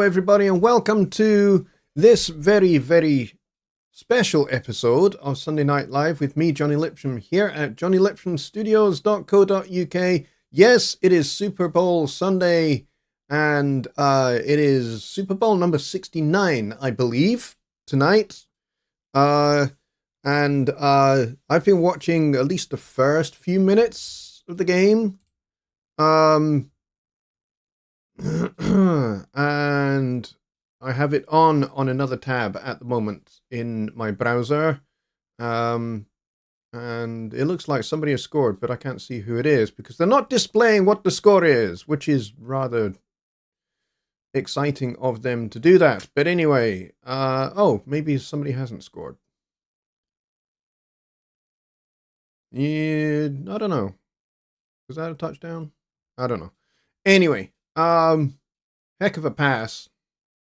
everybody, and welcome to this very, very special episode of Sunday Night Live with me, Jonny Lipsham, here at jonnylipshamstudios.co.uk. Yes, it is Super Bowl Sunday, and it is Super Bowl number 69, I believe, tonight. I've been watching at least the first few minutes of the game. And I have it on another tab at the moment in my browser. And it looks like somebody has scored, but I can't see who it is because they're not displaying what the score is, which is rather exciting of them to do that. But anyway, oh, maybe somebody hasn't scored. Yeah, I don't know. Was that a touchdown? I don't know. Anyway, heck of a pass.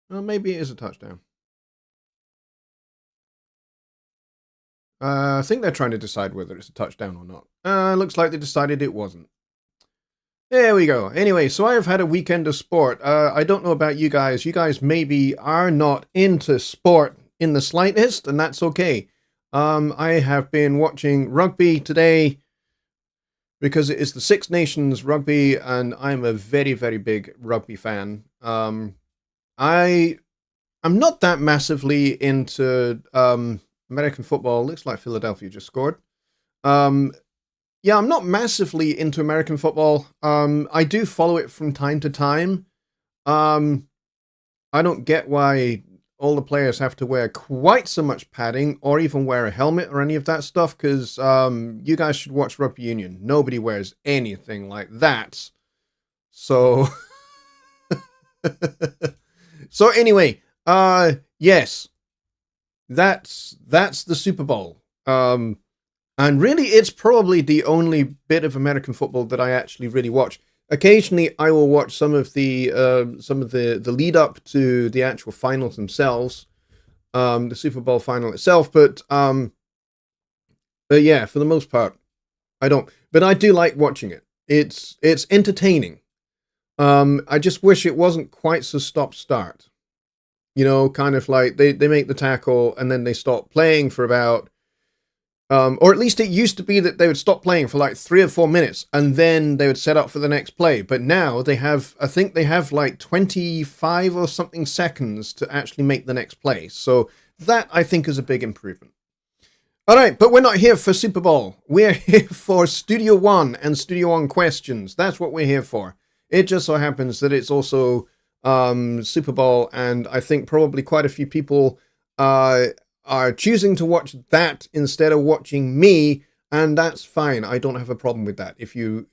Well, maybe it is a touchdown. I think they're trying to decide whether it's a touchdown or not. Looks like they decided it wasn't. There we go. Anyway, so I have had a weekend of sport. I don't know about you guys. You guys maybe are not into sport in the slightest, and that's okay. I have been watching rugby today because it is the Six Nations rugby, and I'm a very, very big rugby fan. I'm not that massively into American football. Looks like Philadelphia just scored. Yeah, I'm not massively into American football. I do follow it from time to time. I don't get why all the players have to wear quite so much padding or even wear a helmet or any of that stuff, because you guys should watch Rugby Union. Nobody wears anything like that. So, so anyway, yes, that's the Super Bowl. And really, it's probably the only bit of American football that I actually really watch. Occasionally, I will watch some of the lead up to the actual finals themselves, the Super Bowl final itself. But yeah, for the most part, I don't. But I do like watching it. It's entertaining. I just wish it wasn't quite so stop-start. You know, kind of like they make the tackle and then they stop playing for about. Or at least it used to be that they would stop playing for like 3 or 4 minutes and then they would set up for the next play. But now I think they have like 25 or something seconds to actually make the next play. So that I think is a big improvement. All right, but we're not here for Super Bowl. We're here for Studio One and Studio One questions. That's what we're here for. It just so happens that it's also Super Bowl, and I think probably quite a few people are choosing to watch that instead of watching me, and that's fine. I don't have a problem with that. If you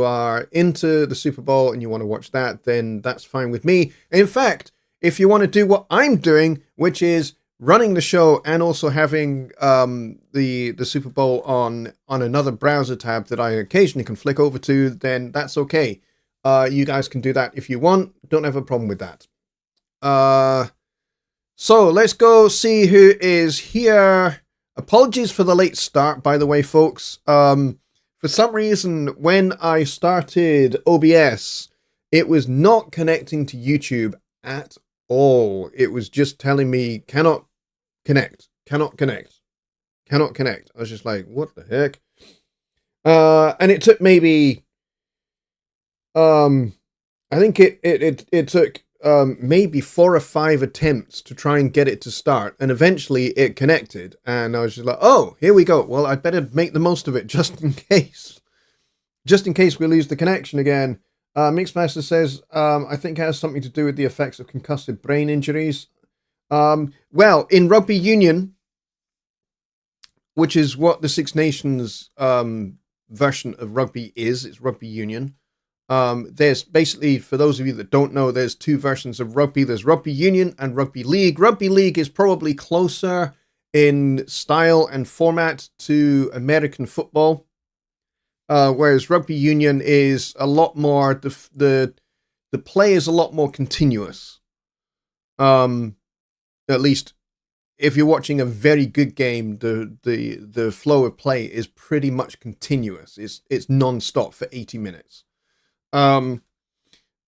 are into the Super Bowl and you want to watch that, then that's fine with me. In fact, if you want to do what I'm doing, which is running the show and also having the Super Bowl on another browser tab that I occasionally can flick over to, then that's okay. You guys can do that if you want. Don't have a problem with that. So let's go see who is here. Apologies for the late start, by the way, folks. For some reason, when I started OBS, it was not connecting to YouTube at all. It was just telling me, cannot connect. I was just like, what the heck? And it took maybe, I think it took maybe 4 or 5 attempts to try and get it to start, and eventually it connected, and I was just like, oh, here we go. Well, I'd better make the most of it just in case we lose the connection again. Mixmaster says, I think it has something to do with the effects of concussive brain injuries. Well, in Rugby Union, which is what the Six Nations version of rugby is, it's Rugby Union. There's basically, for those of you that don't know, there's 2 versions of rugby. There's Rugby Union and Rugby League. Rugby League is probably closer in style and format to American football, whereas Rugby Union is a lot more, the play is a lot more continuous. At least if you're watching a very good game, the flow of play is pretty much continuous. It's non-stop for 80 minutes.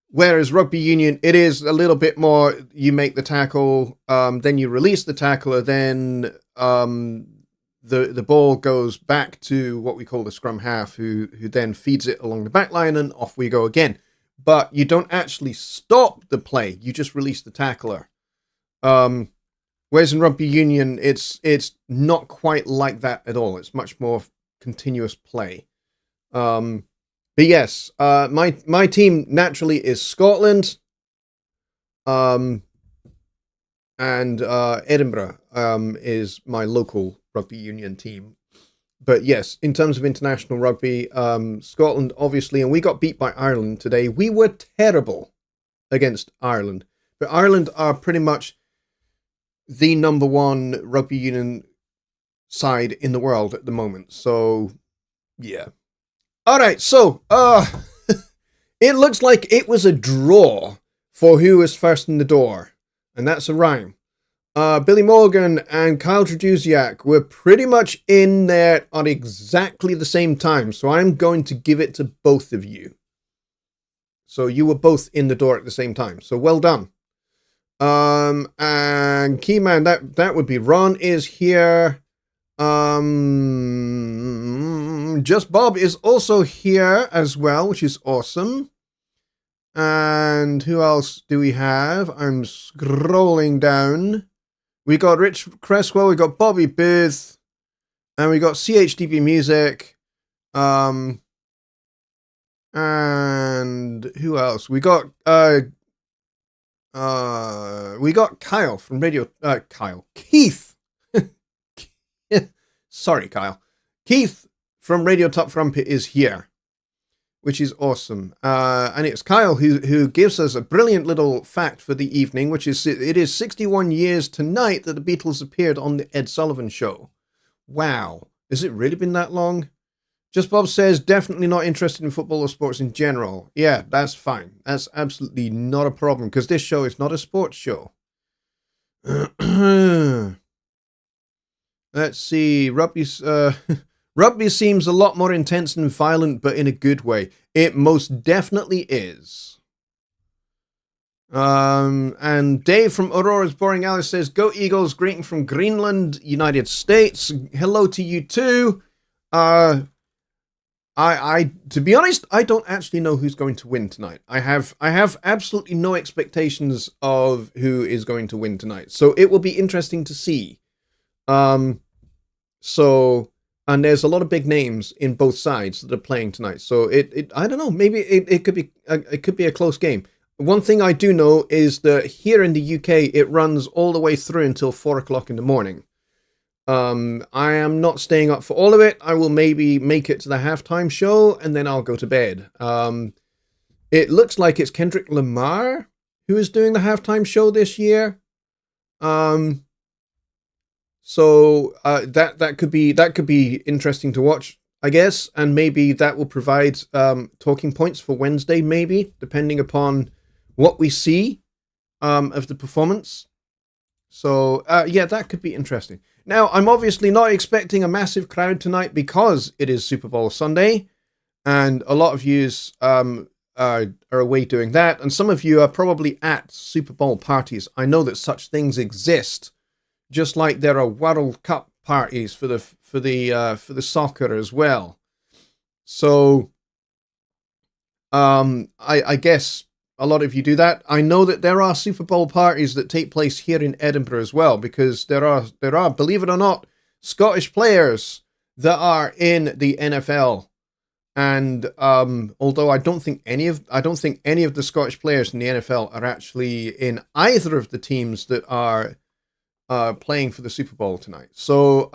Whereas rugby union, it is a little bit more, you make the tackle, then you release the tackler, then the ball goes back to what we call the scrum half, who then feeds it along the back line, and off we go again. But you don't actually stop the play, you just release the tackler. Whereas in rugby union, it's not quite like that at all. It's much more continuous play. But yes, my team naturally is Scotland, and Edinburgh is my local rugby union team. But yes, in terms of international rugby, Scotland obviously, and we got beat by Ireland today. We were terrible against Ireland, but Ireland are pretty much the number one rugby union side in the world at the moment. So yeah. All right, so it looks like it was a draw for who was first in the door, and that's a rhyme. Billy Morgan and Kyle Trajuziak were pretty much in there at exactly the same time, so I'm going to give it to both of you. So you were both in the door at the same time, so well done. And Keyman, that would be Ron is here. Just Bob is also here as well, which is awesome. And who else do we have? I'm scrolling down. We got Rich Cresswell, we got Bobby Booth, and we got CHDB Music. And who else? We got Kyle from Radio Keith. Sorry, Kyle. Keith from Radio Top Trumpet is here, which is awesome. And it's Kyle who gives us a brilliant little fact for the evening, which is it is 61 years tonight that the Beatles appeared on the Ed Sullivan Show. Wow. Has it really been that long? Just Bob says, definitely not interested in football or sports in general. Yeah, that's fine. That's absolutely not a problem, because this show is not a sports show. Let's see. Rugby seems a lot more intense and violent, but in a good way. It most definitely is. And Dave from Aurora's Boring Alice says, Go Eagles, greeting from Greenland, United States. Hello to you too. To be honest, I don't actually know who's going to win tonight. I have absolutely no expectations of who is going to win tonight. So it will be interesting to see. And there's a lot of big names in both sides that are playing tonight. So I don't know, maybe it could be a close game. One thing I do know is that here in the UK, it runs all the way through until 4 o'clock in the morning. I am not staying up for all of it. I will maybe make it to the halftime show and then I'll go to bed. It looks like it's Kendrick Lamar who is doing the halftime show this year. So that could be interesting to watch, I guess, and maybe that will provide talking points for Wednesday, maybe depending upon what we see of the performance. So yeah, that could be interesting. Now, I'm obviously not expecting a massive crowd tonight because it is Super Bowl Sunday, and a lot of you are away doing that, and some of you are probably at Super Bowl parties. I know that such things exist. Just like there are World Cup parties for the soccer as well. So, I guess a lot of you do that. I know that there are Super Bowl parties that take place here in Edinburgh as well, because there are, believe it or not, Scottish players that are in the NFL. And although I don't think any of the Scottish players in the NFL are actually in either of the teams that are playing for the Super Bowl tonight. So,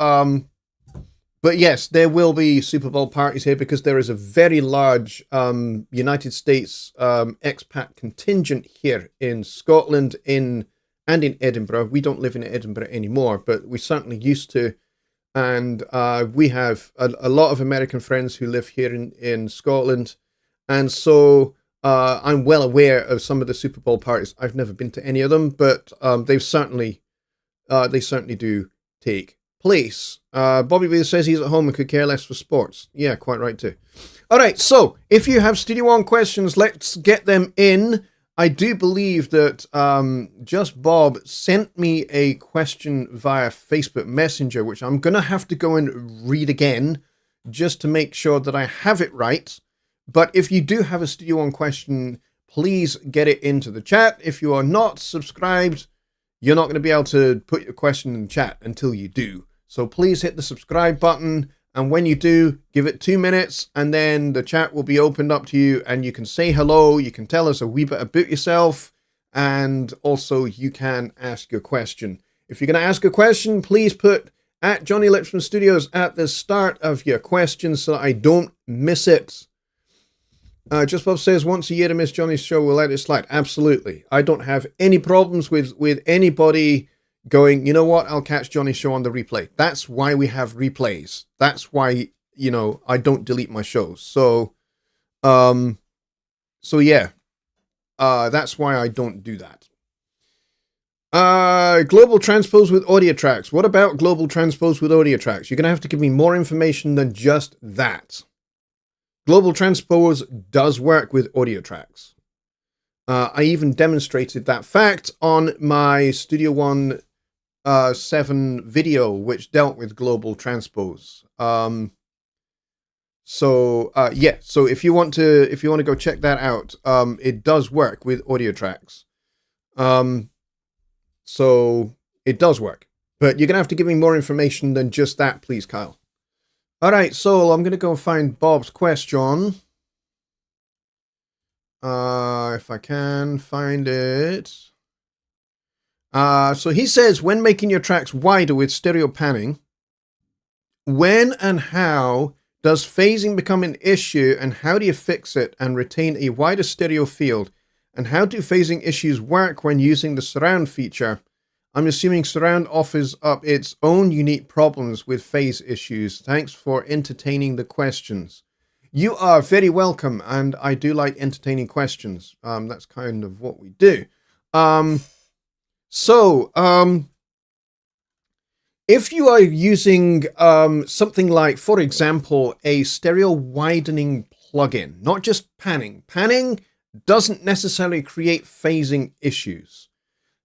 but yes, there will be Super Bowl parties here because there is a very large United States expat contingent here in Scotland and in Edinburgh. We don't live in Edinburgh anymore, but we certainly used to. And we have a lot of American friends who live here in Scotland. And so I'm well aware of some of the Super Bowl parties. I've never been to any of them, but they certainly do take place. Bobby B says he's at home and could care less for sports. Yeah, quite right too. All right, so if you have Studio One questions, let's get them in. I do believe that Just Bob sent me a question via Facebook Messenger, which I'm going to have to go and read again just to make sure that I have it right. But if you do have a Studio One question, please get it into the chat. If you are not subscribed, you're not going to be able to put your question in the chat until you do. So please hit the subscribe button. And when you do, give it 2 minutes, and then the chat will be opened up to you, and you can say hello, you can tell us a wee bit about yourself, and also you can ask your question. If you're going to ask a question, please put at Jonny Lipsham Studios at the start of your question so that I don't miss it. Just Bob says, once a year to miss Jonny's show, we'll let it slide. Absolutely. I don't have any problems with anybody going, you know what, I'll catch Jonny's show on the replay. That's why we have replays. That's why, you know, I don't delete my shows. So yeah, that's why I don't do that. Global transpose with audio tracks. What about global transpose with audio tracks? You're going to have to give me more information than just that. Global transpose does work with audio tracks. I even demonstrated that fact on my Studio One 7 video, which dealt with global transpose. Yeah, so if you want to go check that out, it does work with audio tracks. So it does work, but you're gonna have to give me more information than just that, please, Kyle. All right, so I'm gonna go find Bob's question. If I can find it. So he says, when making your tracks wider with stereo panning, when and how does phasing become an issue, and how do you fix it and retain a wider stereo field? And how do phasing issues work when using the surround feature? I'm assuming surround offers up its own unique problems with phase issues. Thanks for entertaining the questions. You are very welcome, and I do like entertaining questions. That's kind of what we do. If you are using something like, for example, a stereo widening plugin, not just panning. Panning doesn't necessarily create phasing issues.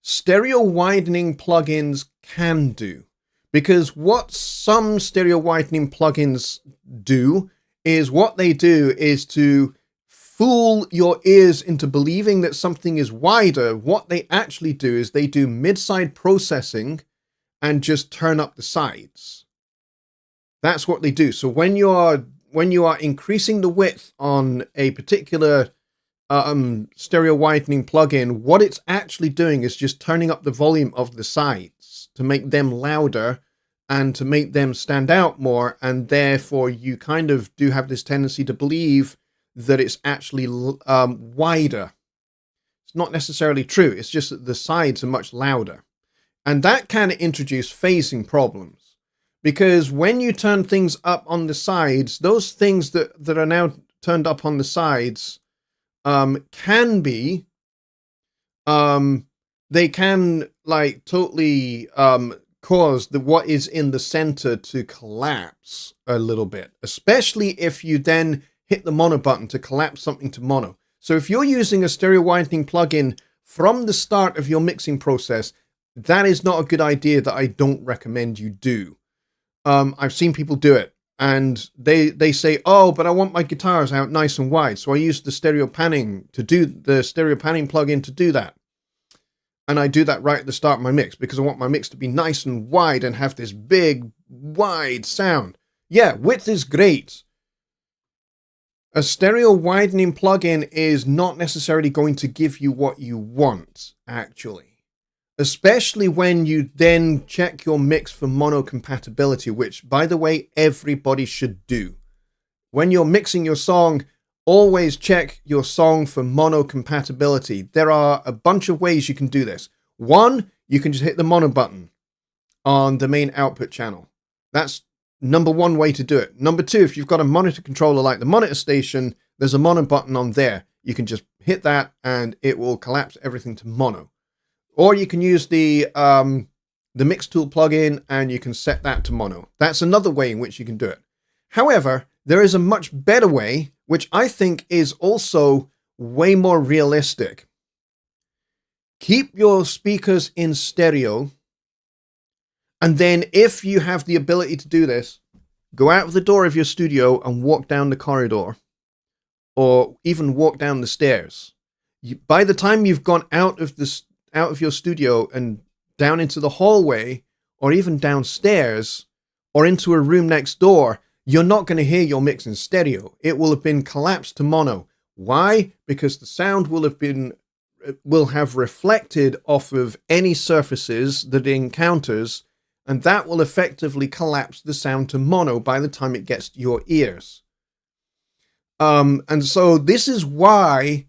Stereo widening plugins can do, because what some stereo widening plugins do is to fool your ears into believing that something is wider. What they actually do is they do mid-side processing and just turn up the sides. That's what they do. So when you are increasing the width on a particular stereo widening plugin, what it's actually doing is just turning up the volume of the sides to make them louder and to make them stand out more, and therefore you kind of do have this tendency to believe that it's actually wider. It's not necessarily true. It's just that the sides are much louder. And that can introduce phasing problems, because when you turn things up on the sides, those things that are now turned up on the sides can be, they can like totally cause what is in the center to collapse a little bit, especially if you then hit the mono button to collapse something to mono. So if you're using a stereo widening plugin from the start of your mixing process, that is not a good idea. That I don't recommend you do. I've seen people do it, and they say, oh, but I want my guitars out nice and wide, so I use the stereo panning plugin to do that. And I do that right at the start of my mix because I want my mix to be nice and wide and have this big, wide sound. Yeah, width is great. A stereo widening plugin is not necessarily going to give you what you want, actually. Especially when you then check your mix for mono compatibility, which, by the way, everybody should do. When you're mixing your song, always check your song for mono compatibility. There are a bunch of ways you can do this. One, you can just hit the mono button on the main output channel. That's number one way to do it. Number two, if you've got a monitor controller like the monitor station, there's a mono button on there. You can just hit that and it will collapse everything to mono. Or you can use the Mix Tool plugin and you can set that to mono. That's another way in which you can do it. However, there is a much better way, which I think is also way more realistic. Keep your speakers in stereo, and then if you have the ability to do this, go out of the door of your studio and walk down the corridor, or even walk down the stairs. By the time you've gone out of your studio and down into the hallway, or even downstairs, or into a room next door, you're not going to hear your mix in stereo. It will have been collapsed to mono. Why? Because the sound will have reflected off of any surfaces that it encounters, and that will effectively collapse the sound to mono by the time it gets to your ears. And so this is why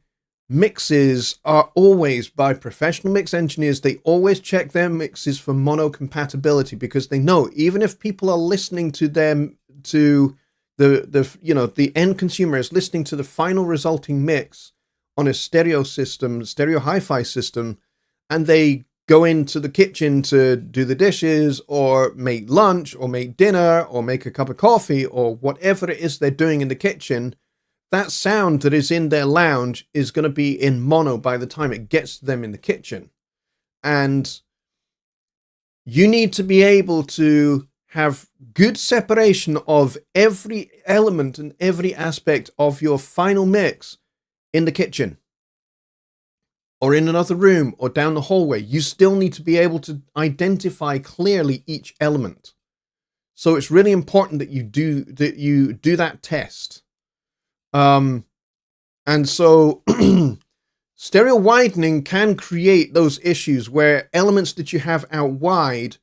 mixes are always, by professional mix engineers, they always check their mixes for mono compatibility, because they know even if people are listening to them, to the end consumer is listening to the final resulting mix on a stereo system, stereo hi-fi system, and they go into the kitchen to do the dishes or make lunch or make dinner or make a cup of coffee or whatever it is they're doing in the kitchen, that sound that is in their lounge is going to be in mono by the time it gets to them in the kitchen. And you need to be able to have good separation of every element and every aspect of your final mix in the kitchen or in another room or down the hallway. You still need to be able to identify clearly each element. So it's really important that you do that test. And so stereo widening can create those issues where elements that you have out wide,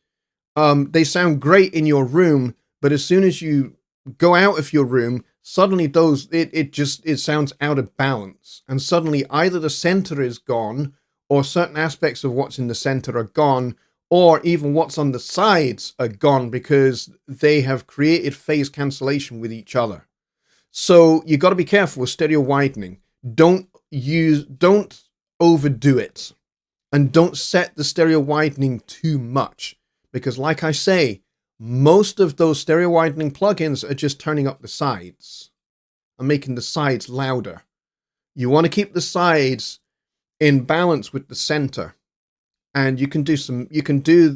they sound great in your room, but as soon as you go out of your room, suddenly it sounds out of balance. And suddenly either the center is gone, or certain aspects of what's in the center are gone, or even what's on the sides are gone because they have created phase cancellation with each other. So you got to be careful with stereo widening. Don't overdo it, and don't set the stereo widening too much, because like I say, most of those stereo widening plugins are just turning up the sides and making the sides louder. You want to keep the sides in balance with the center, and you can do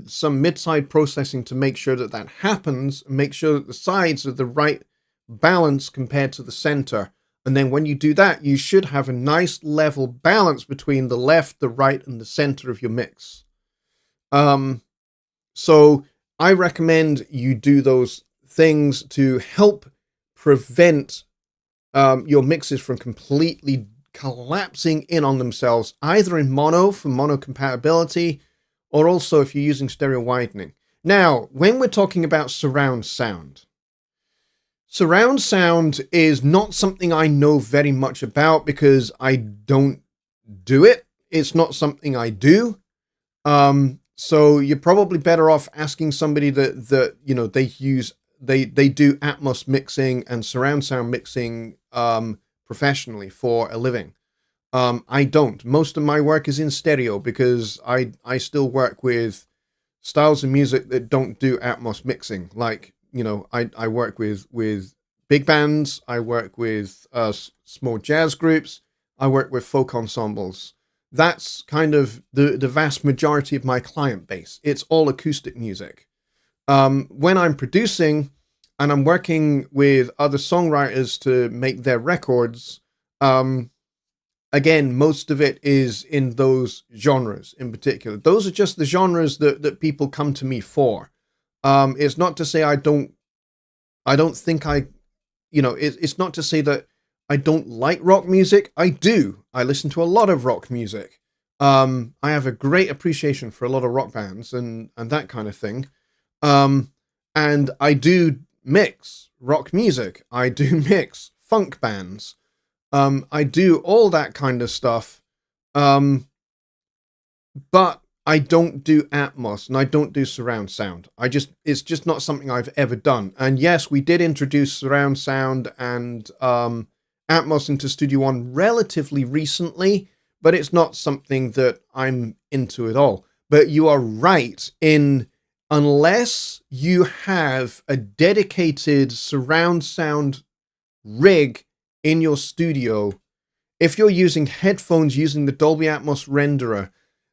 some mid-side processing to make sure that happens, and make sure that the sides are the right balance compared to the center. And then when you do that, you should have a nice level balance between the left, the right, and the center of your mix. So I recommend you do those things to help prevent your mixes from completely collapsing in on themselves, either in mono for mono compatibility, or also if you're using stereo widening. Now, when we're talking about surround sound is not something I know very much about because I don't do it. It's not something I do. So you're probably better off asking somebody that they do Atmos mixing and surround sound mixing professionally for a living. I don't. Most of my work is in stereo because I still work with styles of music that don't do Atmos mixing. Like, I work with big bands, I work with small jazz groups, I work with folk ensembles. That's kind of the vast majority of my client base. It's all acoustic music. When I'm producing and I'm working with other songwriters to make their records, again, most of it is in those genres in particular. Those are just the genres that people come to me for. It's not to say it's not to say that I don't like rock music. I do. I listen to a lot of rock music. I have a great appreciation for a lot of rock bands and that kind of thing. And I do mix rock music. I do mix funk bands. I do all that kind of stuff. But I don't do Atmos and I don't do surround sound. It's just not something I've ever done. And yes, we did introduce surround sound and Atmos into Studio One relatively recently, but it's not something that I'm into at all. But you are right unless you have a dedicated surround sound rig in your studio, if you're using headphones using the Dolby Atmos renderer,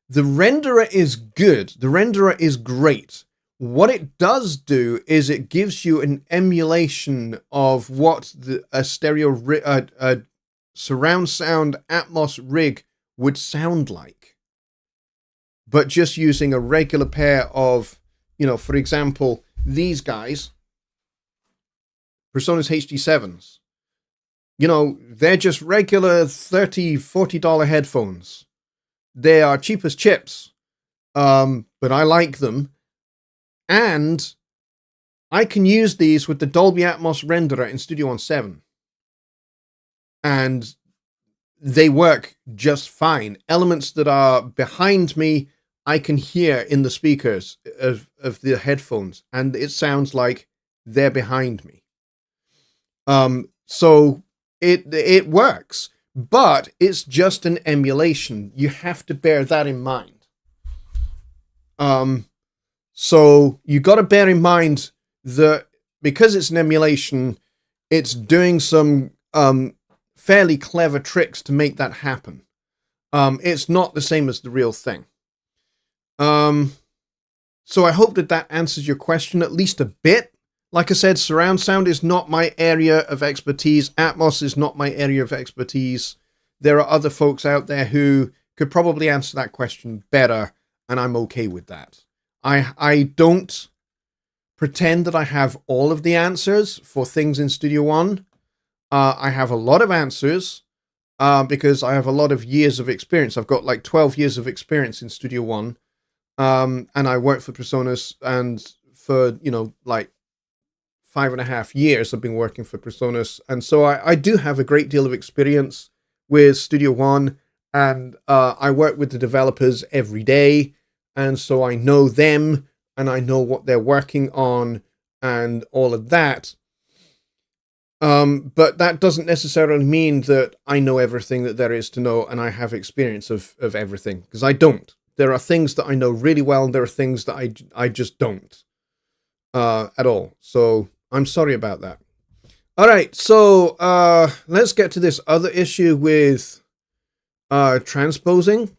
the renderer is good. The renderer is great. What it does do is it gives you an emulation of what a surround sound Atmos rig would sound like, but just using a regular pair of, for example, these guys, PreSonus HD7s. They're just regular $30, $40 headphones. They are cheap as chips, but I like them. And I can use these with the Dolby Atmos renderer in Studio One 7. And they work just fine. Elements that are behind me, I can hear in the speakers of the headphones, and it sounds like they're behind me. So it works, but it's just an emulation. You have to bear that in mind. So you got to bear in mind that because it's an emulation, it's doing some fairly clever tricks to make that happen. It's not the same as the real thing. So I hope that answers your question at least a bit. Like I said, surround sound is not my area of expertise. Atmos is not my area of expertise. There are other folks out there who could probably answer that question better, and I'm okay with that. I don't pretend that I have all of the answers for things in Studio One. I have a lot of answers because I have a lot of years of experience. I've got like 12 years of experience in Studio One. And I work for PreSonus, and for, like 5.5 years I've been working for PreSonus. And so I do have a great deal of experience with Studio One, and I work with the developers every day. And so I know them, and I know what they're working on and all of that. But that doesn't necessarily mean that I know everything that there is to know, and I have experience of everything, because I don't. There are things that I know really well, and there are things that I just don't at all. So I'm sorry about that. All right, so let's get to this other issue with transposing.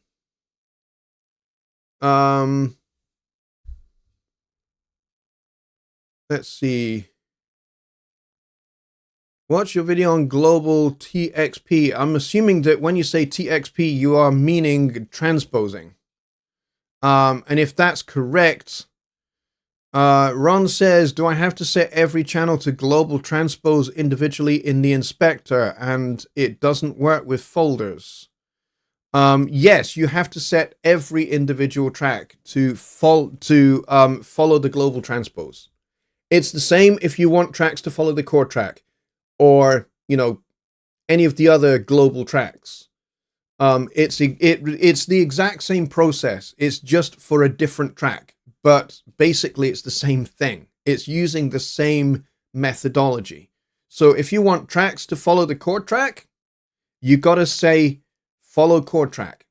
Let's see. Watch your video on global TXP. I'm assuming that when you say TXP, you are meaning transposing. And if that's correct, Ron says, do I have to set every channel to global transpose individually in the inspector, and it doesn't work with folders? Yes, you have to set every individual track to follow the global transpose. It's the same if you want tracks to follow the core track, or any of the other global tracks. It's the exact same process. It's just for a different track, but basically it's the same thing. It's using the same methodology. So if you want tracks to follow the core track, you got to say follow core track.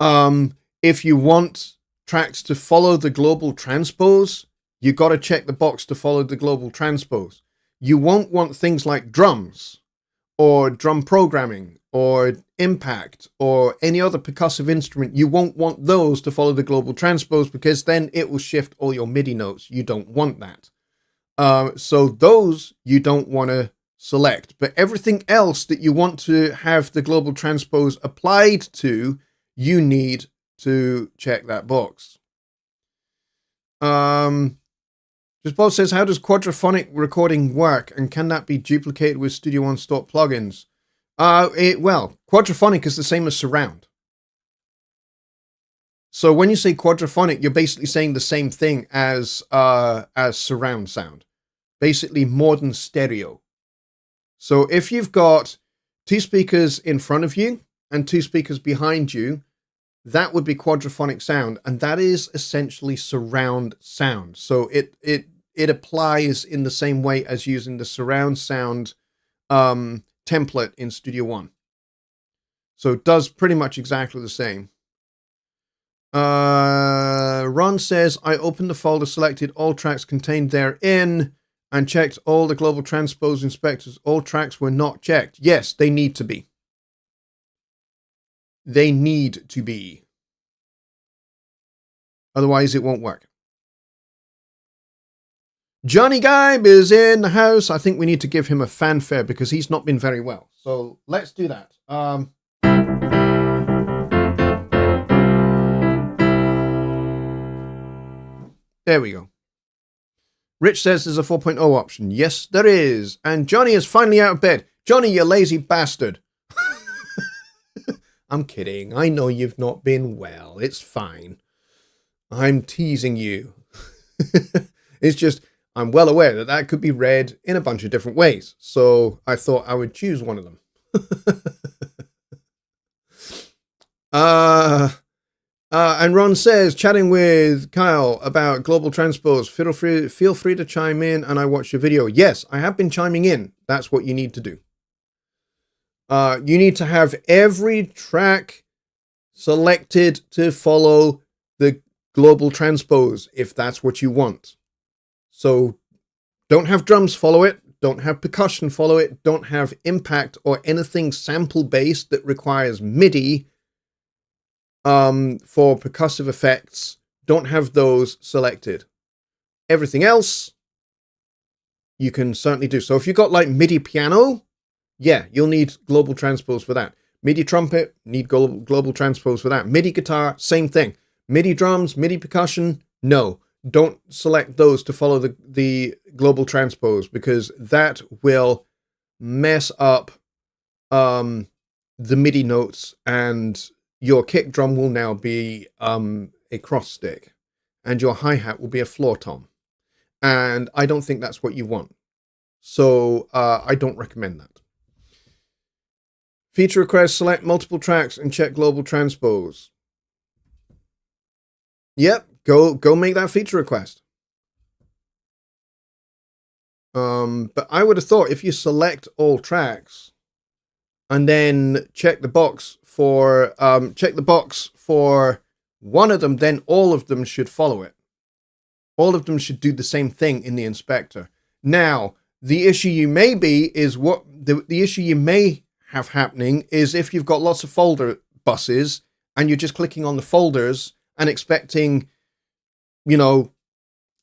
If you want tracks to follow the global transpose, you got to check the box to follow the global transpose. You won't want things like drums or drum programming or impact or any other percussive instrument. You won't want those to follow the global transpose, because then it will shift all your MIDI notes. You don't want that. So those you don't want to select. But everything else that you want to have the global transpose applied to, you need to check that box. Just Bob says, how does quadraphonic recording work, and can that be duplicated with Studio One stock plugins? Well, quadraphonic is the same as surround. So when you say quadraphonic, you're basically saying the same thing as surround sound, basically more than stereo. So if you've got 2 speakers in front of you and 2 speakers behind you, that would be quadraphonic sound, and that is essentially surround sound. So it applies in the same way as using the surround sound template in Studio One. So it does pretty much exactly the same. Ron says, I opened the folder, selected all tracks contained therein, and checked all the global transpose inspectors. All tracks were not checked. Yes, they need to be. They need to be. Otherwise, it won't work. Jonny Gibe is in the house. I think we need to give him a fanfare because he's not been very well. So let's do that. There we go. Rich says there's a 4.0 option. Yes, there is. And Jonny is finally out of bed. Jonny, you lazy bastard. I'm kidding. I know you've not been well. It's fine. I'm teasing you. It's just, I'm well aware that that could be read in a bunch of different ways. So I thought I would choose one of them. And Ron says, chatting with Kyle about global transpose. Feel free to chime in and I watch your video. Yes, I have been chiming in. That's what you need to do. You need to have every track selected to follow the global transpose if that's what you want. So don't have drums follow it. Don't have percussion follow it. Don't have impact or anything sample based that requires MIDI for percussive effects. Don't have those selected. Everything else you can certainly do. So if you've got like MIDI piano, yeah, you'll need global transpose for that. MIDI trumpet, need global transpose for that. MIDI guitar, same thing. MIDI drums, MIDI percussion, no. Don't select those to follow the global transpose because that will mess up the MIDI notes and your kick drum will now be a cross stick and your hi-hat will be a floor tom. And I don't think that's what you want. So I don't recommend that. Feature request, select multiple tracks and check global transpose. Yep, go make that feature request. But I would have thought if you select all tracks and then check the box for one of them, then all of them should follow it. All of them should do the same thing in the inspector. Now, the issue you may be is what the issue you may have happening is if you've got lots of folder buses and you're just clicking on the folders and expecting, you know,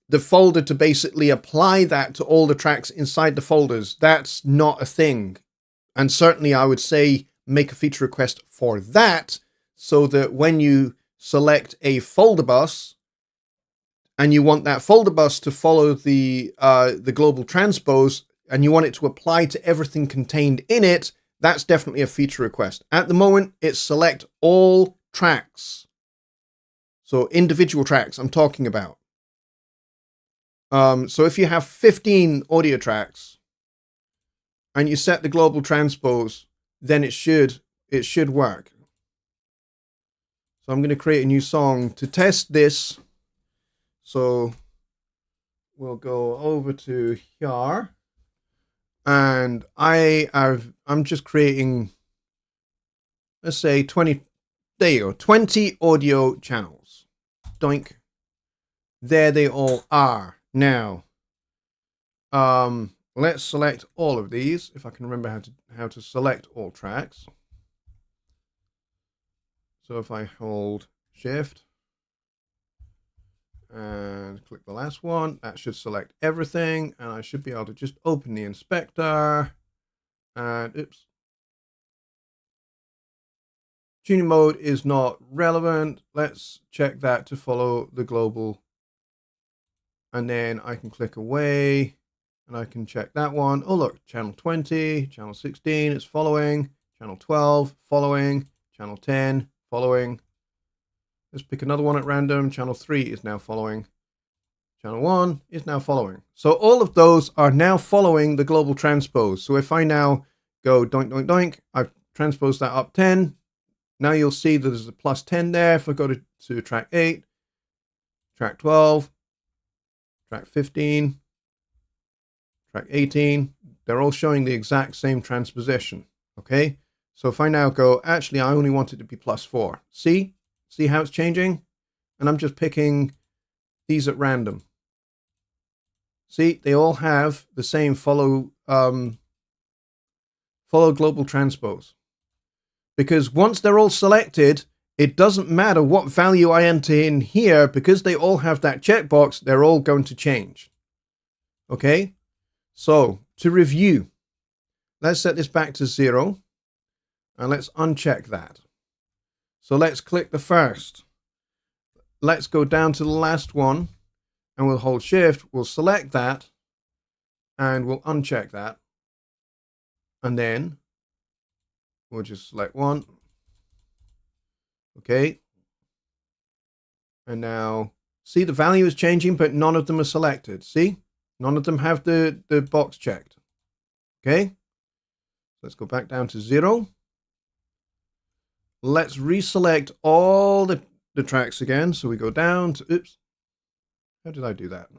the folder to basically apply that to all the tracks inside the folders. That's not a thing. And certainly I would say make a feature request for that so that when you select a folder bus and you want that folder bus to follow the global transpose and you want it to apply to everything contained in it, that's definitely a feature request. At the moment, it's select all tracks. So individual tracks I'm talking about. So if you have 15 audio tracks and you set the global transpose, then it should work. So I'm going to create a new song to test this. So we'll go over to here. And I'm just creating, let's say 20, there you go, 20 audio channels. Doink. There they all are. Now, let's select all of these, if I can remember how to select all tracks. So if I hold Shift and click the last one, that should select everything, and I should be able to just open the inspector and oops. Tuning mode is not relevant. Let's check that to follow the global. And then I can click away and I can check that one. Oh, look, channel 20, channel 16 is following, channel 12 following, channel 10 following. Let's pick another one at random. Channel 3 is now following. Channel 1 is now following. So all of those are now following the global transpose. So if I now go doink, doink, doink, I've transposed that up 10. Now you'll see that there's a plus 10 there. If I go to track 8, track 12, track 15, track 18, they're all showing the exact same transposition. Okay? So if I now go, actually, I only want it to be plus 4. See? See how it's changing? And I'm just picking these at random. See, they all have the same follow global transpose. Because once they're all selected, it doesn't matter what value I enter in here, because they all have that checkbox, they're all going to change. Okay? So, to review, let's set this back to 0, and let's uncheck that. So let's click the first. Let's go down to the last one, and we'll hold Shift, we'll select that, and we'll uncheck that. And then we'll just select one. Okay. And now, see, the value is changing, but none of them are selected. See? None of them have the box checked. Okay. Let's go back down to 0. Let's reselect all the tracks again. So we go down to, oops. How did I do that?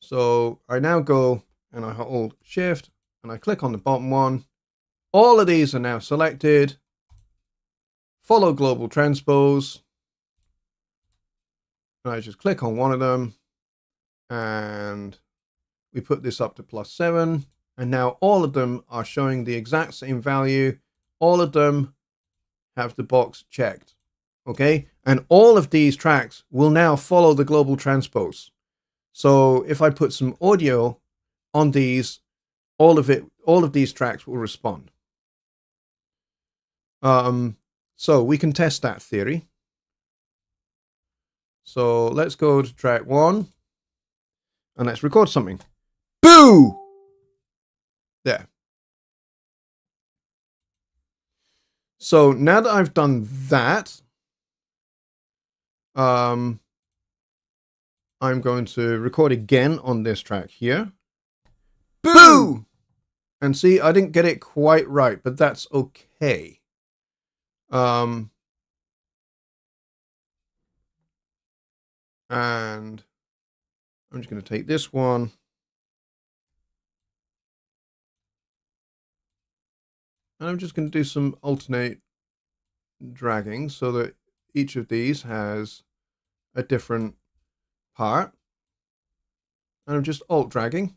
So I now go and I hold Shift and I click on the bottom one. All of these are now selected. Follow global transpose. And I just click on one of them and we put this up to +7. And now all of them are showing the exact same value. All of them have the box checked. Okay. And all of these tracks will now follow the global transpose. So if I put some audio on these, all of these tracks will respond. So we can test that theory. So let's go to track 1 and let's record something. Boo! There. So now that I've done that, I'm going to record again on this track here. Boo! And see, I didn't get it quite right, but that's okay. And I'm just going to take this one. And I'm just going to do some alternate dragging so that each of these has a different part. And I'm just alt dragging.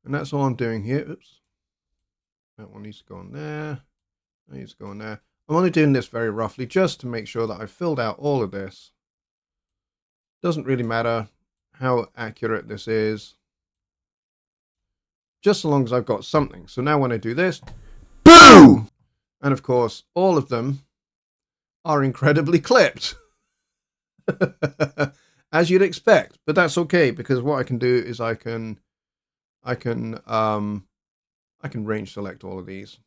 And that's all I'm doing here. Oops. That one needs to go on there. That needs to go on there. I'm only doing this very roughly just to make sure that I've filled out all of this. Doesn't really matter how accurate this is. Just so long as I've got something. So now when I do this, boom! And of course, all of them are incredibly clipped. As you'd expect. But that's okay, because what I can do is I can range select all of these.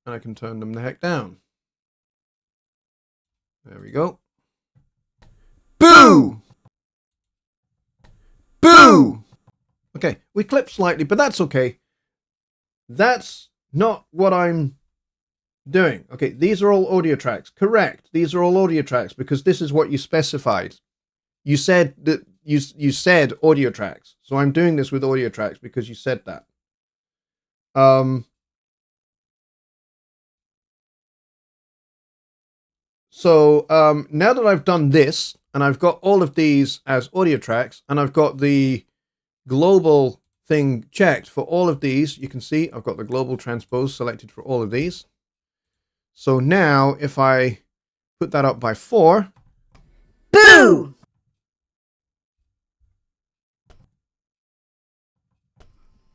And I can turn them the heck down. There we go. Boo! Boo! Okay, we clip slightly, but that's okay. That's not what I'm doing. Okay, these are all audio tracks. Correct. These are all audio tracks because this is what you specified. You said that you said audio tracks. So I'm doing this with audio tracks because you said that. So now that I've done this and I've got all of these as audio tracks and I've got the global thing checked for all of these, you can see I've got the global transpose selected for all of these. So now if I put that up by 4, Boo!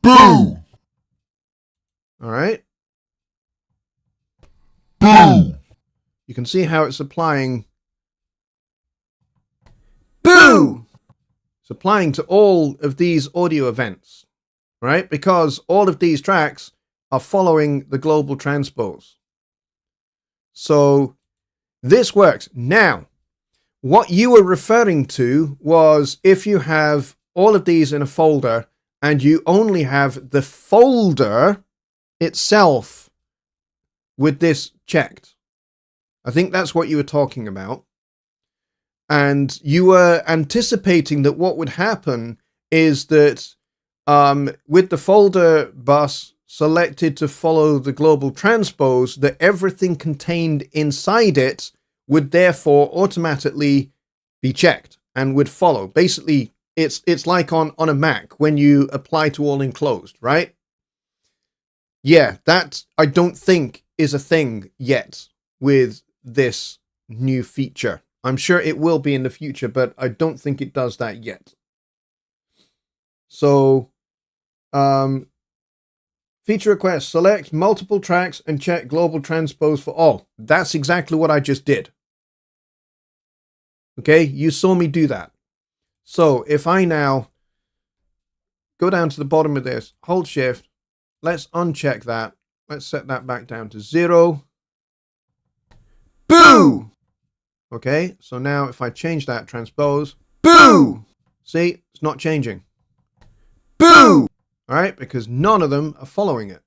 Boo! All right. Boo! You can see how it's applying. Boo! It's applying to all of these audio events, right? Because all of these tracks are following the global transpose. So this works. Now, what you were referring to was if you have all of these in a folder and you only have the folder itself with this checked. I think that's what you were talking about. And you were anticipating that what would happen is that with the folder bus selected to follow the global transpose, that everything contained inside it would therefore automatically be checked and would follow. Basically, it's like on a Mac when you apply to all enclosed, right? Yeah, that I don't think is a thing yet with this new feature. I'm sure it will be in the future, but I don't think it does that yet. So, feature request, select multiple tracks and check global transpose for all. That's exactly what I just did. Okay, you saw me do that. So if I now go down to the bottom of this, hold shift, let's uncheck that. Let's set that back down to 0. Boo! Okay, so now if I change that transpose, Boo! see, it's not changing. Boo! All right, because none of them are following it.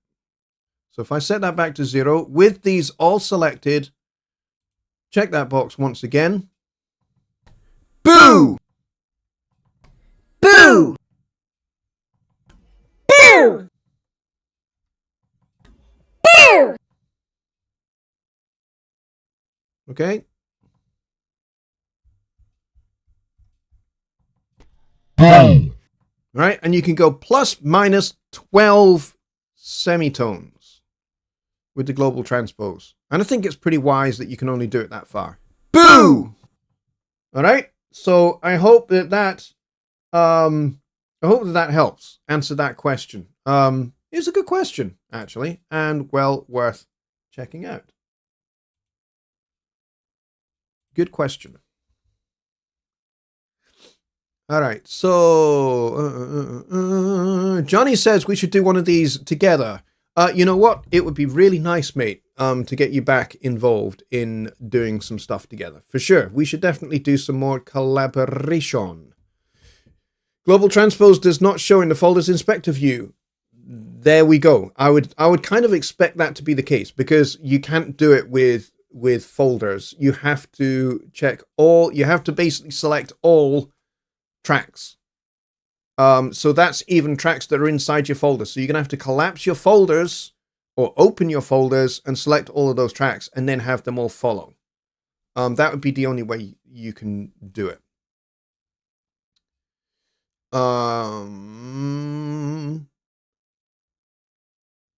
So if I set that back to 0, with these all selected, check that box once again. Boo! Boo! Boo! Boo! Okay. Boo! Right, and you can go plus minus 12 semitones with the global transpose. And I think it's pretty wise that you can only do it that far. Boo! All right, so I hope that helps answer that question. It's a good question, actually, and well worth checking out. Good question. All right, so Jonny says we should do one of these together. You know what? It would be really nice, mate, to get you back involved in doing some stuff together. For sure. We should definitely do some more collaboration. Global transpose does not show in the folder's inspector view. There we go. I would kind of expect that to be the case because you can't do it with folders. You have to check all, you have to basically select all tracks. So that's even tracks that are inside your folder. So you're going to have to collapse your folders or open your folders and select all of those tracks and then have them all follow. That would be the only way you can do it.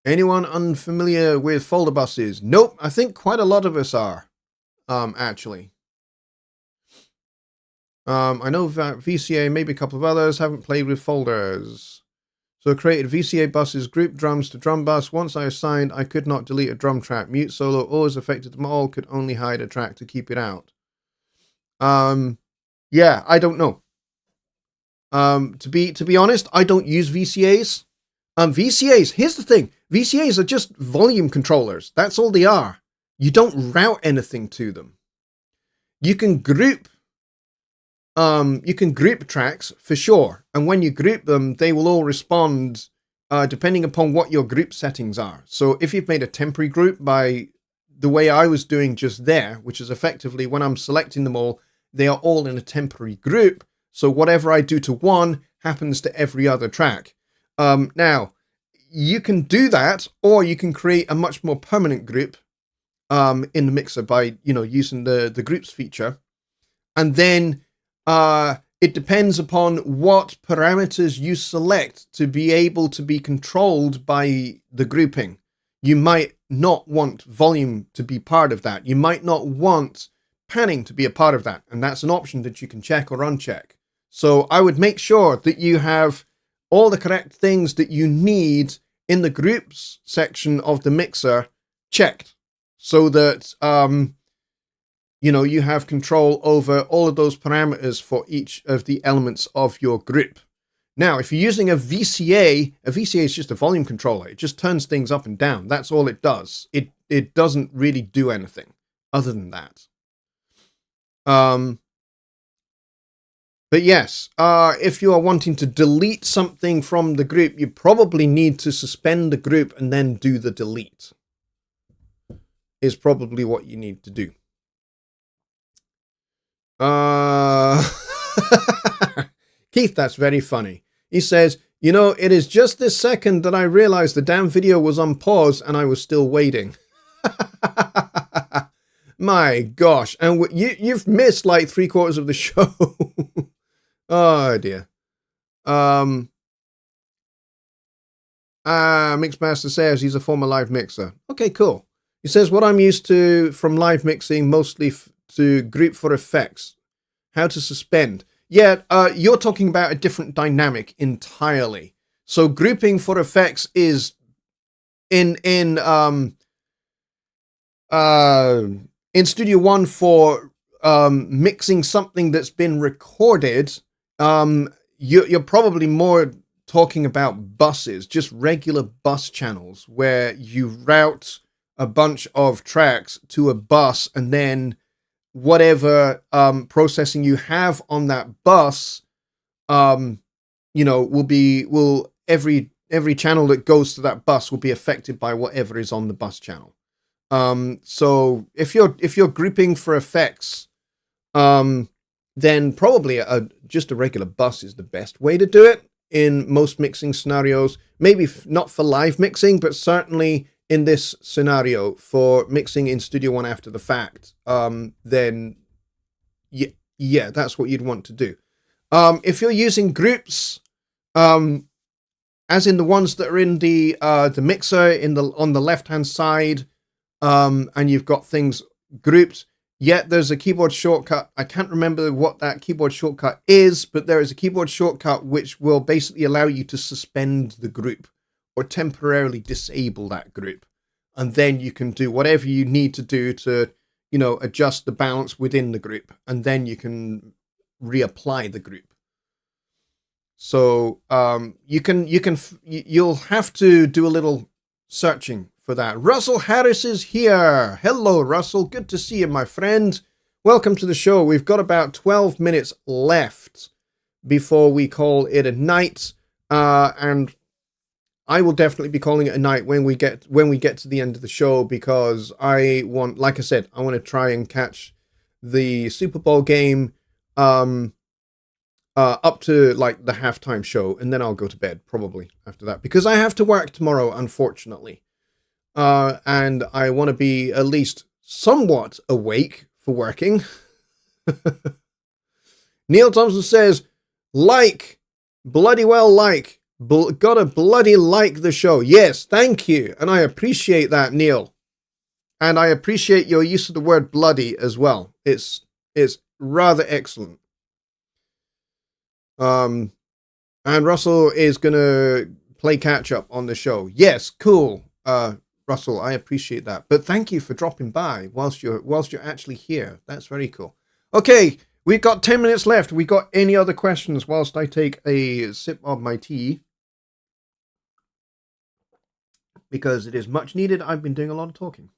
Anyone unfamiliar with folder buses? Nope. I think quite a lot of us are, actually. I know that VCA, maybe a couple of others, haven't played with folders. So I created VCA buses, group drums to drum bus. Once I assigned, I could not delete a drum track. Mute solo always affected them all, could only hide a track to keep it out. Yeah, I don't know. To be honest, I don't use VCAs. VCAs, here's the thing. VCAs are just volume controllers. That's all they are. You don't route anything to them. You can group tracks for sure. And when you group them, they will all respond depending upon what your group settings are. So if you've made a temporary group by the way I was doing just there, which is effectively when I'm selecting them all, they are all in a temporary group. So whatever I do to one happens to every other track. Now, you can do that, or you can create a much more permanent group in the mixer by, using the groups feature. And then it depends upon what parameters you select to be able to be controlled by the grouping. You might not want volume to be part of that. You might not want panning to be a part of that. And that's an option that you can check or uncheck. So I would make sure that you have all the correct things that you need in the groups section of the mixer checked so that, you have control over all of those parameters for each of the elements of your group. Now, if you're using a VCA is just a volume controller. It just turns things up and down. That's all it does. It doesn't really do anything other than that. But yes, if you are wanting to delete something from the group, you probably need to suspend the group and then do the delete. Is probably what you need to do. Uh, Keith, that's very funny. He says, you know, it is just this second that I realized the damn video was on pause and I was still waiting. My gosh. And you've missed like 3/4 of the show. Oh dear. Mixmaster says he's a former live mixer. Okay, cool. He says, what I'm used to from live mixing, mostly to group for effects. How to suspend. Yeah, you're talking about a different dynamic entirely. So grouping for effects is in Studio One for mixing something that's been recorded. You're probably more talking about buses, just regular bus channels where you route a bunch of tracks to a bus, and then whatever processing you have on that bus, you know, will every channel that goes to that bus will be affected by whatever is on the bus channel. So if you're grouping for effects, then probably just a regular bus is the best way to do it in most mixing scenarios. Maybe not for live mixing, but certainly in this scenario for mixing in Studio One after the fact, then yeah, that's what you'd want to do. If you're using groups, as in the ones that are in the mixer on the left hand side, and you've got things grouped, there's a keyboard shortcut. I can't remember what that keyboard shortcut is, but there is a keyboard shortcut which will basically allow you to suspend the group or temporarily disable that group. And then you can do whatever you need to do to, you know, adjust the balance within the group. And then you can reapply the group. So you'll have to do a little searching for that. Russell Harris is here. Hello, Russell. Good to see you, my friend. Welcome to the show. We've got about 12 minutes left before we call it a night. And I will definitely be calling it a night when we get to the end of the show, because I want, like I said, I want to try and catch the Super Bowl game up to like the halftime show, and then I'll go to bed probably after that, because I have to work tomorrow, unfortunately. And I want to be at least somewhat awake for working. Neil Thompson says, bloody well gotta bloody like the show. Yes, thank you. And I appreciate that, Neil. And I appreciate your use of the word bloody as well. It's rather excellent. And Russell is gonna play catch up on the show. Yes, cool. Russell, I appreciate that. But thank you for dropping by whilst you're actually here. That's very cool. Okay, we've got 10 minutes left. We got any other questions whilst I take a sip of my tea? Because it is much needed. I've been doing a lot of talking.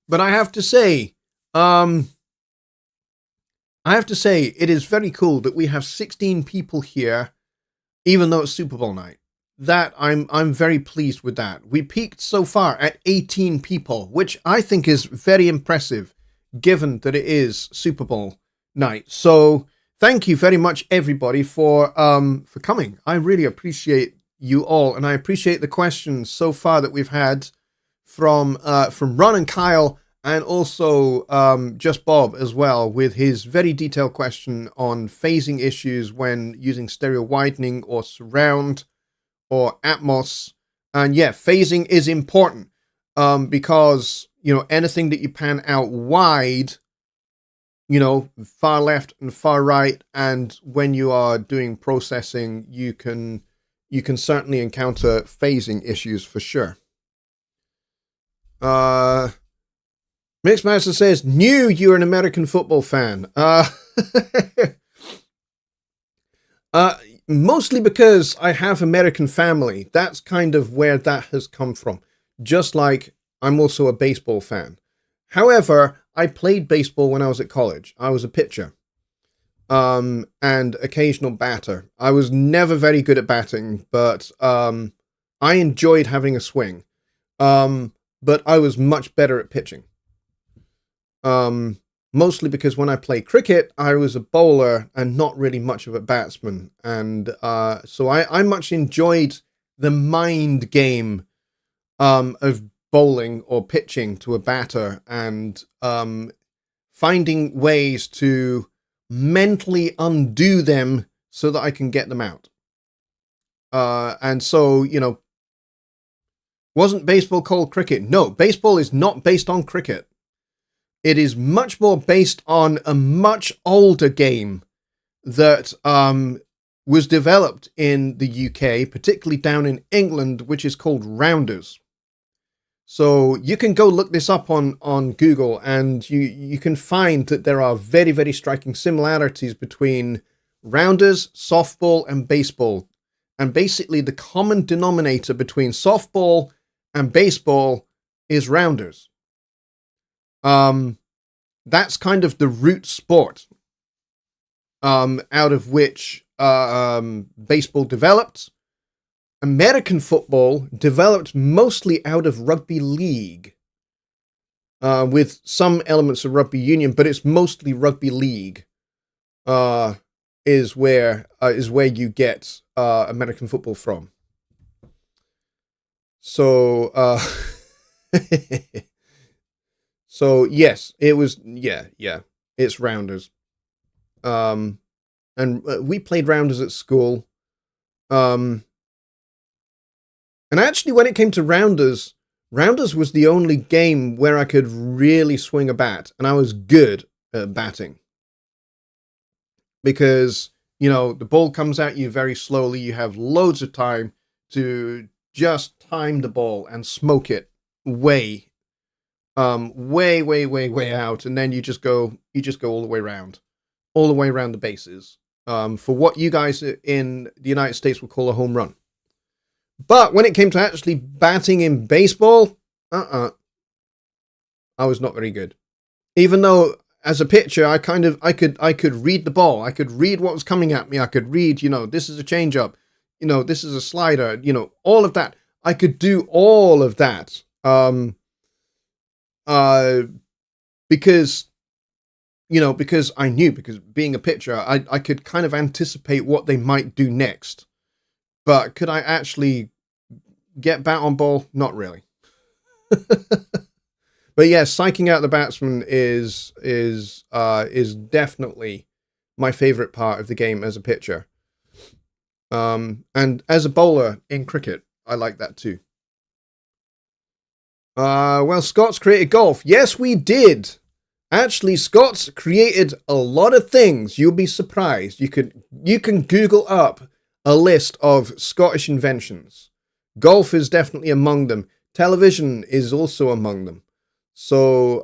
But I have to say, it is very cool that we have 16 people here, even though it's Super Bowl night. That I'm very pleased with that. We peaked so far at 18 people, which I think is very impressive, given that it is Super Bowl night. So thank you very much, everybody, for coming. I really appreciate you all, and I appreciate the questions so far that we've had from Ron and Kyle, and also Just Bob as well, with his very detailed question on phasing issues when using stereo widening or surround or Atmos. And yeah, phasing is important because, you know, anything that you pan out wide, you know, far left and far right, and when you are doing processing, you can certainly encounter phasing issues for sure. Mixmaster says, knew you're an American football fan. Mostly because I have American family. That's kind of where that has come from. Just like I'm also a baseball fan. However, I played baseball when I was at college. I was a pitcher. And occasional batter. I was never very good at batting, but I enjoyed having a swing. but I was much better at pitching. Mostly because when I played cricket, I was a bowler and not really much of a batsman. And so I much enjoyed the mind game of bowling or pitching to a batter and finding ways to mentally undo them so that I can get them out. And so, wasn't baseball called cricket? No, baseball is not based on cricket. It is much more based on a much older game that was developed in the UK, particularly down in England, which is called rounders. So you can go look this up on Google, and you can find that there are very, very striking similarities between rounders, softball, and baseball. And basically the common denominator between softball and baseball is rounders. That's kind of the root sport out of which baseball developed. American football developed mostly out of rugby league, with some elements of rugby union, but it's mostly rugby league. Is where you get American football from. So so yes, it was it's rounders. And we played rounders at school. And actually when it came to rounders was the only game where I could really swing a bat, and I was good at batting. Because, the ball comes at you very slowly. You have loads of time to just time the ball and smoke it way out. And then you just go all the way around the bases, for what you guys in the United States would call a home run. But when it came to actually batting in baseball, I was not very good. Even though as a pitcher, I could read the ball. I could read what was coming at me. I could read, this is a changeup. This is a slider. All of that. I could do all of that. Because I knew, because being a pitcher, I could kind of anticipate what they might do next. But could I actually get bat on ball? Not really. But yeah, psyching out the batsman is definitely my favorite part of the game as a pitcher. And as a bowler in cricket, I like that too. Well, Scots created golf. Yes, we did. Actually, Scots created a lot of things. You'll be surprised. You can Google up a list of Scottish inventions. Golf is definitely among them. Television is also among them. So,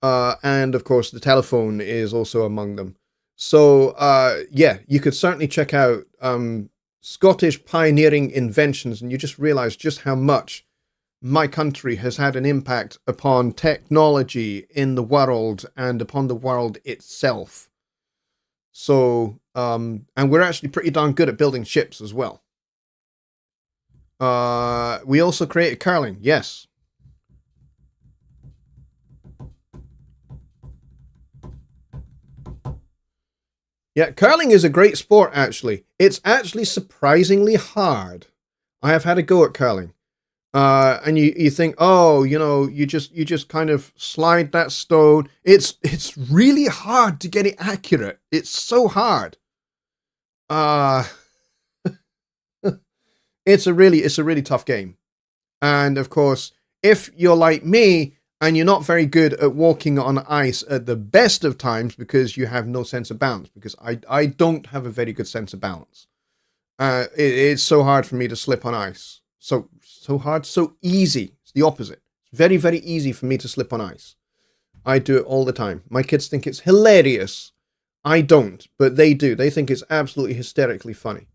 and of course the telephone is also among them. So, yeah, you could certainly check out Scottish pioneering inventions, and you just realize just how much my country has had an impact upon technology in the world and upon the world itself. So, and we're actually pretty darn good at building ships as well. We also created curling, yes. Yeah, curling is a great sport, actually. It's actually surprisingly hard. I have had a go at curling. And you think, oh, you just kind of slide that stone. It's really hard to get it accurate. It's so hard. It's a really tough game. And of course, if you're like me and you're not very good at walking on ice at the best of times because you have no sense of balance, because I don't have a very good sense of balance. It's so hard for me to slip on ice. So hard, so easy. It's the opposite. It's very, very easy for me to slip on ice. I do it all the time. My kids think it's hilarious. I don't, but they do. They think it's absolutely hysterically funny.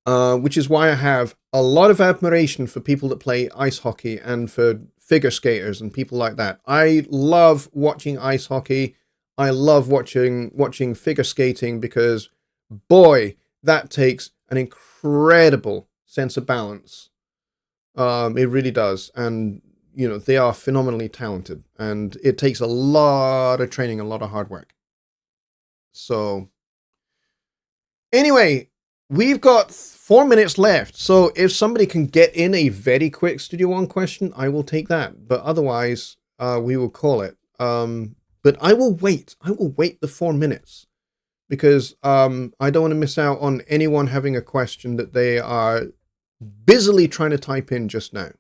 Which is why I have a lot of admiration for people that play ice hockey and for figure skaters and people like that. I love watching ice hockey. I love watching figure skating because, boy, that takes an incredible sense of balance. It really does. And, they are phenomenally talented. And it takes a lot of training, a lot of hard work. So, anyway, we've got 4 minutes left. So, if somebody can get in a very quick Studio One question, I will take that. But otherwise, we will call it. But I will wait. I will wait the 4 minutes. Because I don't want to miss out on anyone having a question that they are busily trying to type in just now.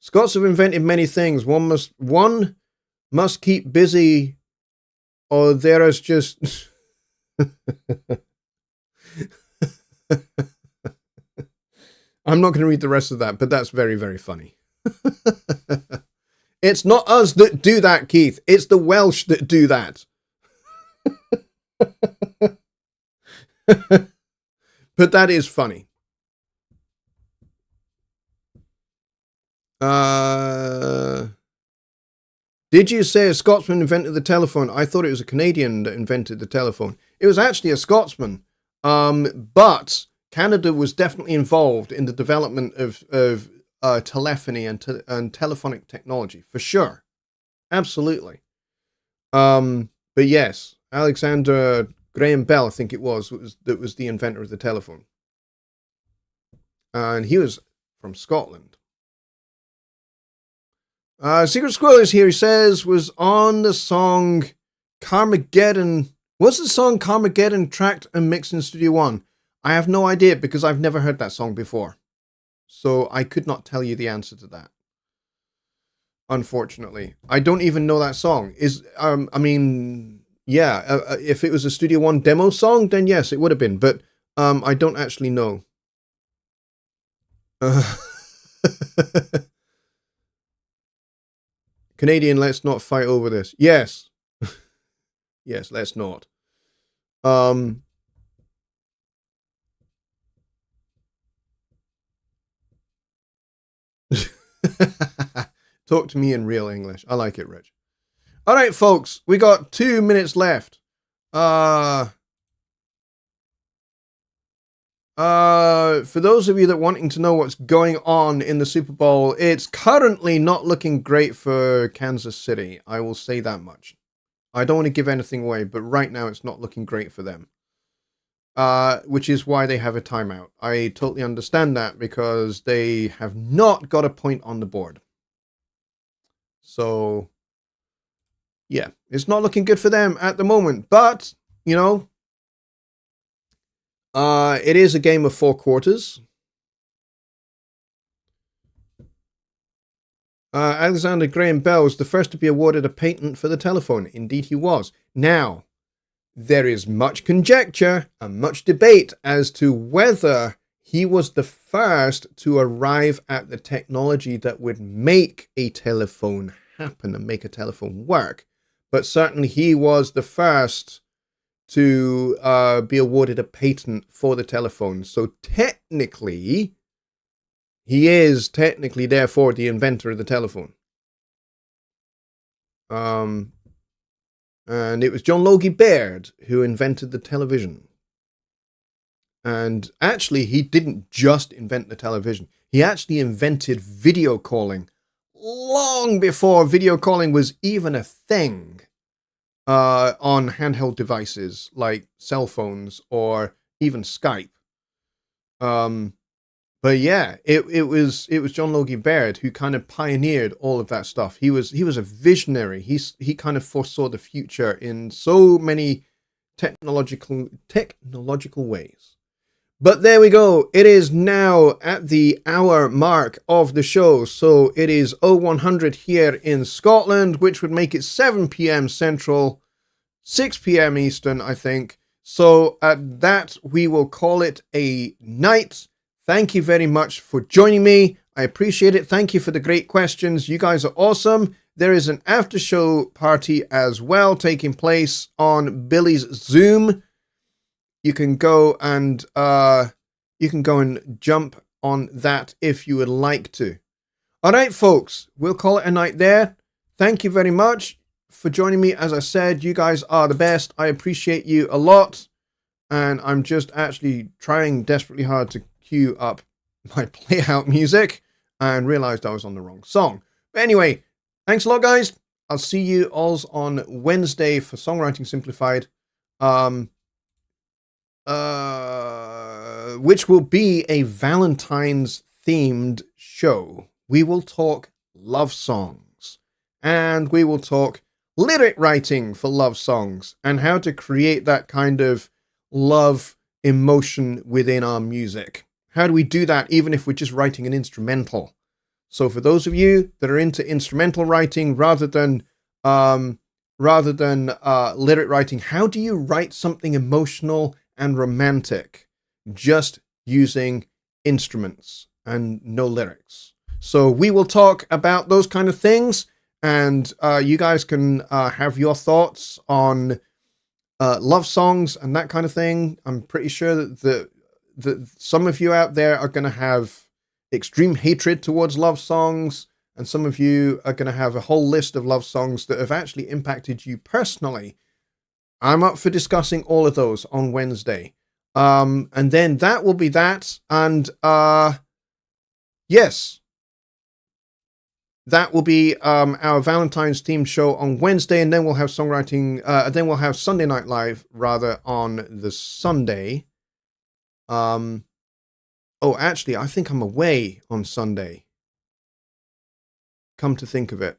Scots have invented many things. One must keep busy, or there is just... I'm not going to read the rest of that, but that's very, very funny. It's not us that do that, Keith. It's the Welsh that do that. But that is funny. Did you say a Scotsman invented the telephone? I thought it was a Canadian that invented the telephone. It was actually a Scotsman. But Canada was definitely involved in the development of telephony and telephonic technology, for sure. Absolutely. But yes, Alexander Graham Bell, I think it was the inventor of the telephone. And he was from Scotland. Secret Squirrel is here. He says, was on the song Carmageddon. Was the song Carmageddon tracked and mixed in Studio One? I have no idea because I've never heard that song before. So I could not tell you the answer to that. Unfortunately. I don't even know that song. If it was a Studio One demo song, then yes, it would have been. But I don't actually know. Canadian, let's not fight over this. Yes. Yes, let's not. Talk to me in real English. I like it, Rich. All right, folks, we got 2 minutes left. For those of you that wanting to know what's going on in the Super Bowl, it's currently not looking great for Kansas City. I will say that much. I don't want to give anything away, but right now it's not looking great for them. Which is why they have a timeout. I totally understand that because they have not got a point on the board. So, yeah, it's not looking good for them at the moment. But, it is a game of 4 quarters. Alexander Graham Bell was the first to be awarded a patent for the telephone. Indeed, he was. Now, there is much conjecture and much debate as to whether he was the first to arrive at the technology that would make a telephone happen and make a telephone work. But certainly he was the first to be awarded a patent for the telephone. So technically, he is therefore the inventor of the telephone. And it was John Logie Baird who invented the television. And actually, he didn't just invent the television. He actually invented video calling long before video calling was even a thing on handheld devices like cell phones or even Skype. But yeah, it was John Logie Baird who kind of pioneered all of that stuff. He was a visionary. He kind of foresaw the future in so many technological ways. But there we go. It is now at the hour mark of the show. So it is 0100 here in Scotland, which would make it 7 p.m. Central, 6 p.m. Eastern, I think. So at that, we will call it a night. Thank you very much for joining me. I appreciate it. Thank you for the great questions. You guys are awesome. There is an after show party as well taking place on Billy's Zoom. You can go and jump on that if you would like to. All right, folks, we'll call it a night there. Thank you very much for joining me. As I said, you guys are the best. I appreciate you a lot. And I'm just actually trying desperately hard to cue up my playout music, and realized I was on the wrong song. But anyway, thanks a lot, guys. I'll see you all on Wednesday for Songwriting Simplified, which will be a Valentine's themed show. We will talk love songs, and we will talk lyric writing for love songs and how to create that kind of love emotion within our music. How do we do that even if we're just writing an instrumental? So for those of you that are into instrumental writing rather than lyric writing, how do you write something emotional and romantic just using instruments and no lyrics? So we will talk about those kind of things, and you guys can have your thoughts on love songs and that kind of thing. I'm pretty sure that some of you out there are going to have extreme hatred towards love songs, and some of you are going to have a whole list of love songs that have actually impacted you personally. I'm up for discussing all of those on Wednesday. And then that will be that. And yes, that will be our Valentine's themed show on Wednesday, and then we'll have songwriting. Then we'll have Sunday Night Live rather on the Sunday. Oh, actually, I think I'm away on Sunday. Come to think of it,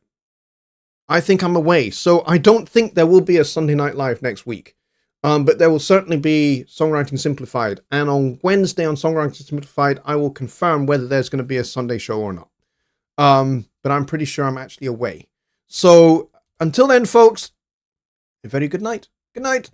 I think I'm away, so I don't think there will be a Sunday Night Live next week. But there will certainly be Songwriting Simplified, and on Wednesday on Songwriting Simplified, I will confirm whether there's going to be a Sunday show or not. But I'm pretty sure I'm actually away. So until then, folks, a very good night. Good night.